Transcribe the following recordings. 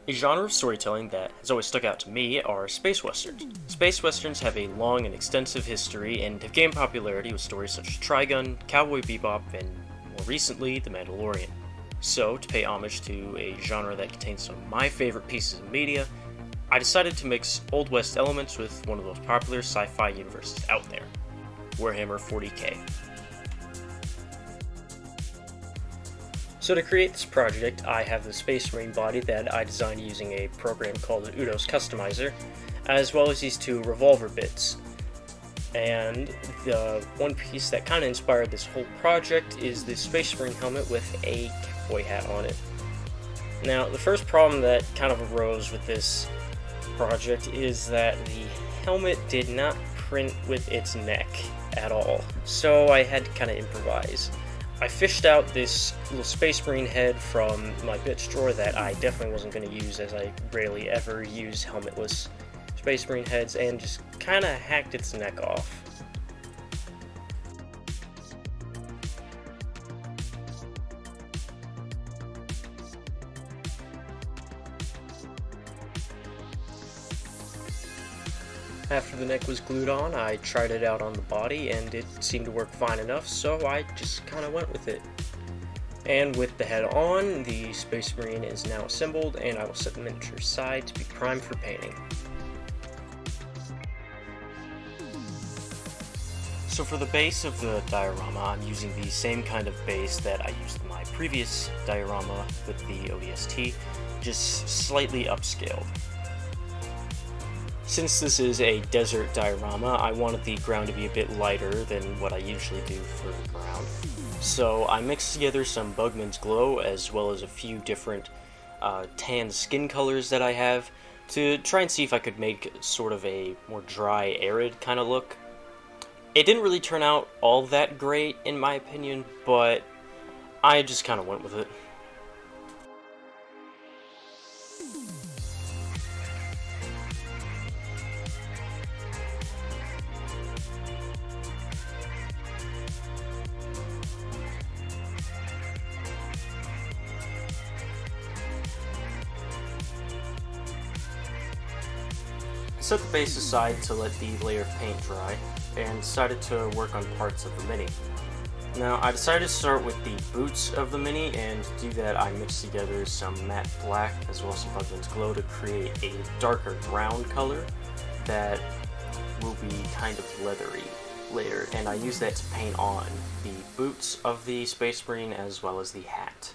A genre of storytelling that has always stuck out to me are space westerns. Space westerns have a long and extensive history and have gained popularity with stories such as Trigun, Cowboy Bebop, and more recently, The Mandalorian. So, to pay homage to a genre that contains some of my favorite pieces of media, I decided to mix Old West elements with one of the most popular sci-fi universes out there, Warhammer 40k. So to create this project, I have the Space Marine body that I designed using a program called the Udos Customizer, as well as these two revolver bits. And the one piece that kind of inspired this whole project is the Space Marine helmet with a cowboy hat on it. Now, the first problem that kind of arose with this project is that the helmet did not print with its neck at all, so I had to kind of improvise. I fished out this little Space Marine head from my bits drawer that I definitely wasn't going to use, as I rarely ever use helmetless Space Marine heads, and just kind of hacked its neck off. After the neck was glued on, I tried it out on the body and it seemed to work fine enough, so I just kind of went with it. And with the head on, the Space Marine is now assembled, and I will set the miniature aside to be primed for painting. So for the base of the diorama, I'm using the same kind of base that I used in my previous diorama with the ODST, just slightly upscaled. Since this is a desert diorama, I wanted the ground to be a bit lighter than what I usually do for the ground. So I mixed together some Bugman's Glow as well as a few different tan skin colors that I have to try and see if I could make sort of a more dry, arid kind of look. It didn't really turn out all that great in my opinion, but I just kind of went with it. I set the base aside to let the layer of paint dry, and decided to work on parts of the Mini. Now, I decided to start with the boots of the Mini, and to do that I mixed together some matte black as well as some Bugman's Glow to create a darker brown color that will be kind of leathery later, and I used that to paint on the boots of the Space Marine as well as the hat.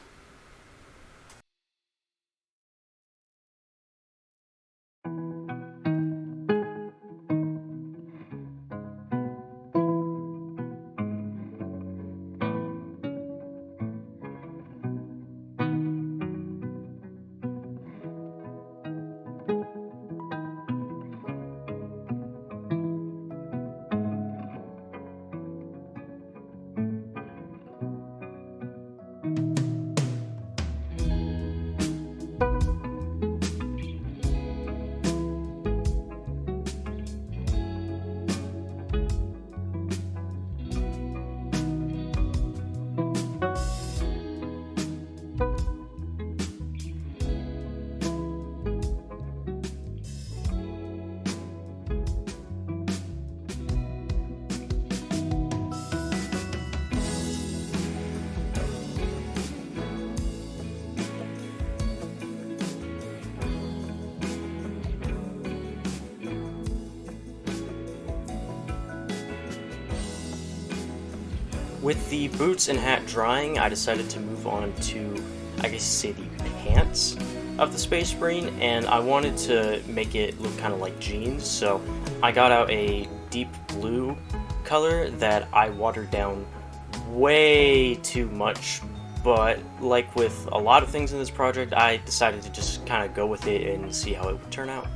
With the boots and hat drying, I decided to move on to, I guess say, the pants of the Space Marine, and I wanted to make it look kind of like jeans, so I got out a deep blue color that I watered down way too much, but like with a lot of things in this project, I decided to just kind of go with it and see how it would turn out.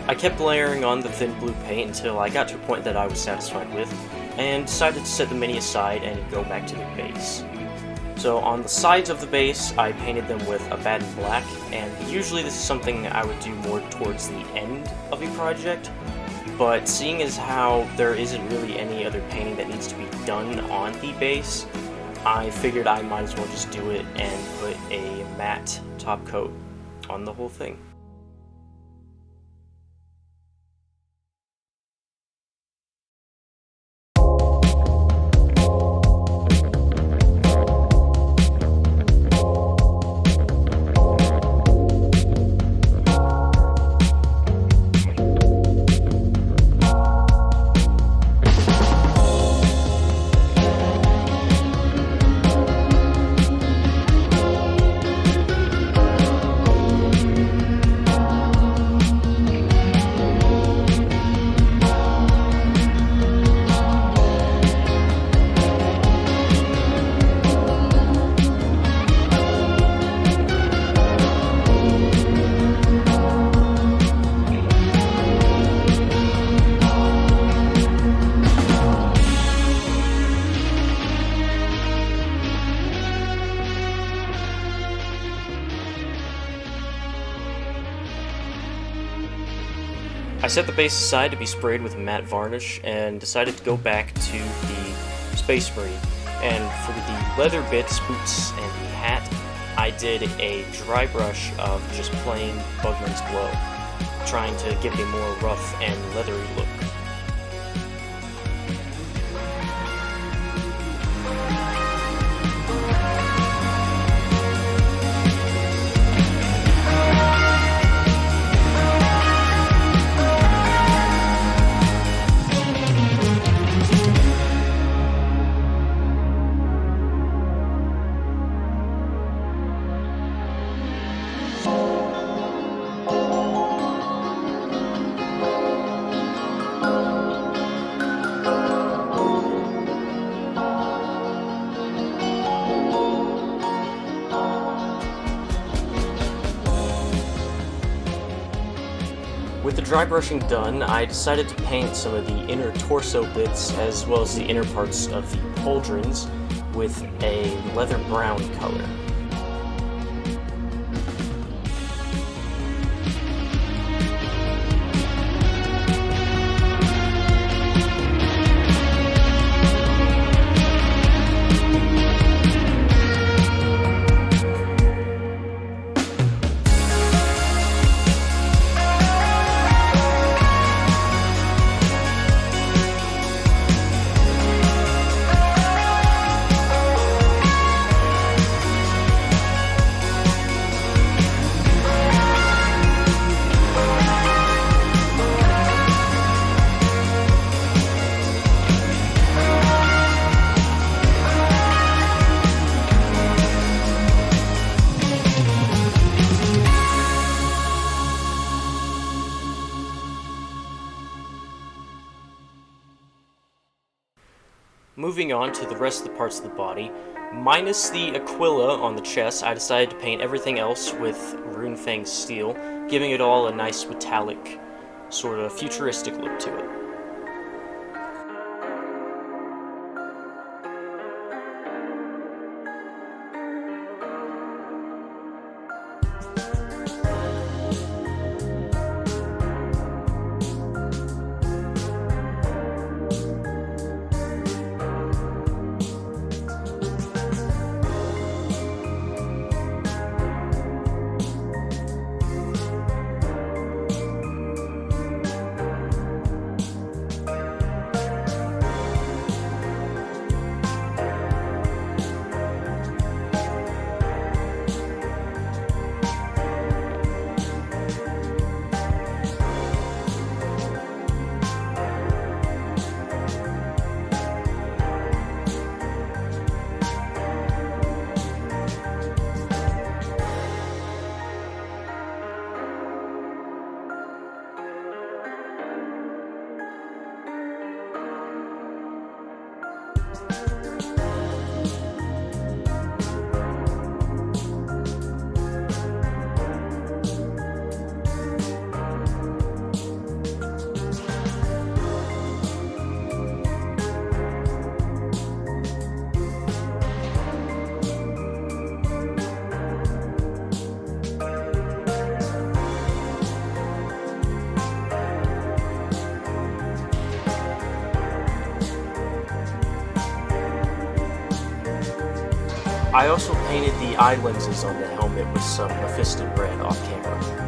I kept layering on the thin blue paint until I got to a point that I was satisfied with, and decided to set the mini aside and go back to the base. So on the sides of the base, I painted them with a Batten Black, and usually this is something I would do more towards the end of a project, but seeing as how there isn't really any other painting that needs to be done on the base, I figured I might as well just do it and put a matte top coat on the whole thing. I set the base aside to be sprayed with matte varnish and decided to go back to the Space Marine. And for the leather bits, boots, and the hat, I did a dry brush of just plain Bugman's Glow, trying to give it a more rough and leathery look. With the dry brushing done, I decided to paint some of the inner torso bits as well as the inner parts of the pauldrons with a leather brown color. Moving on to the rest of the parts of the body, minus the Aquila on the chest, I decided to paint everything else with Runefang steel, giving it all a nice metallic, sort of futuristic look to it. I also painted the eye lenses on the helmet with some Mephiston red off camera.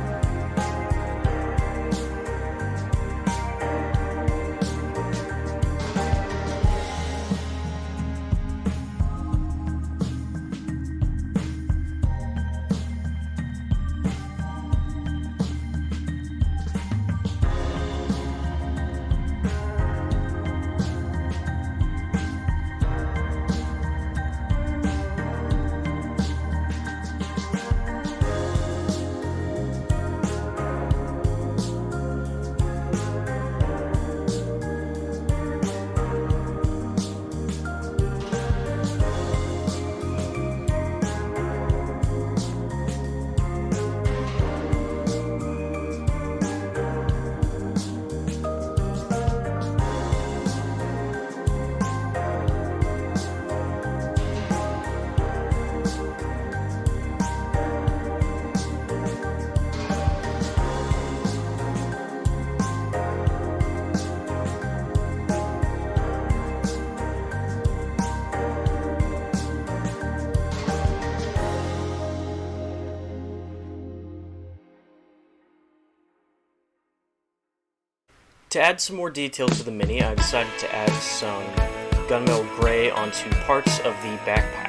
To add some more detail to the Mini, I decided to add some gunmetal gray onto parts of the backpack.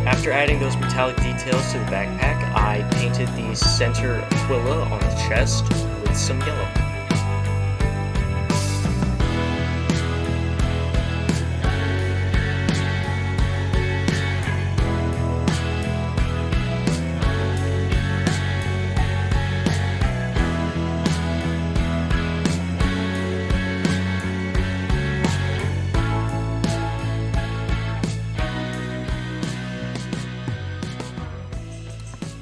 After adding those metallic details to the backpack, I painted the center Aquila on the chest with some yellow.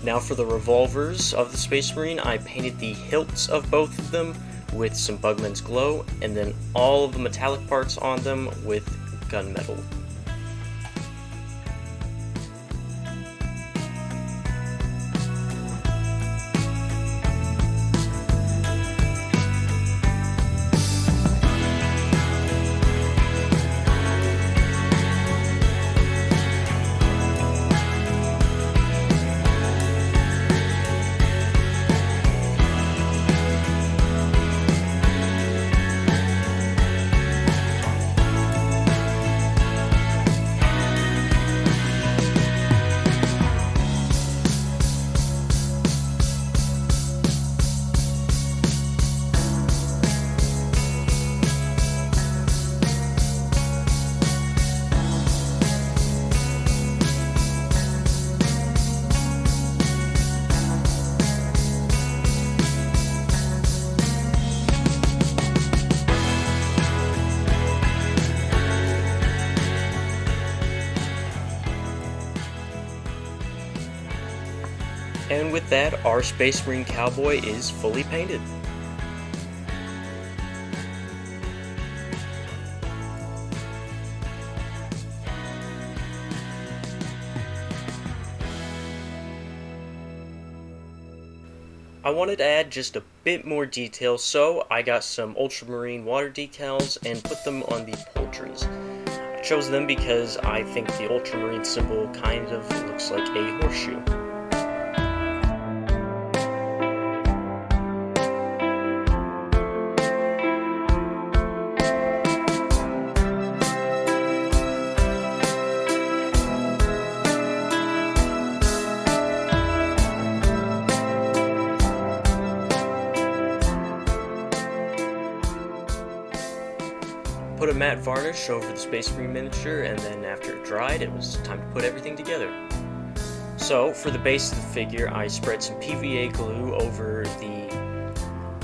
Now for the revolvers of the Space Marine, I painted the hilts of both of them with some Bugman's Glow, and then all of the metallic parts on them with gunmetal. And with that, our Space Marine Cowboy is fully painted. I wanted to add just a bit more detail, so I got some ultramarine water decals and put them on the poultries. I chose them because I think the ultramarine symbol kind of looks like a horseshoe. Put a matte varnish over the Space Marine miniature, and then after it dried, it was time to put everything together. So, for the base of the figure, I spread some PVA glue over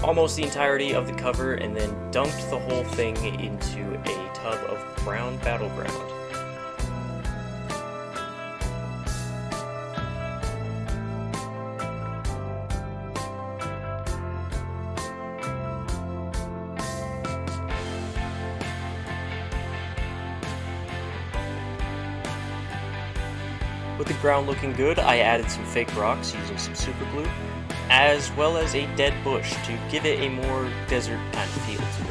almost the entirety of the cover, and then dunked the whole thing into a tub of brown battleground. With the ground looking good, I added some fake rocks using some super glue, as well as a dead bush to give it a more desert kind of feel to it.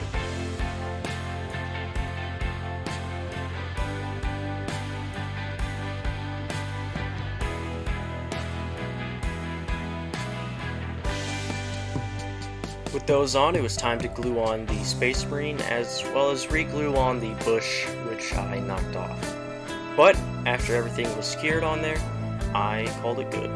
With those on, it was time to glue on the Space Marine as well as re-glue on the bush, which I knocked off. But after everything was secured on there, I called it good.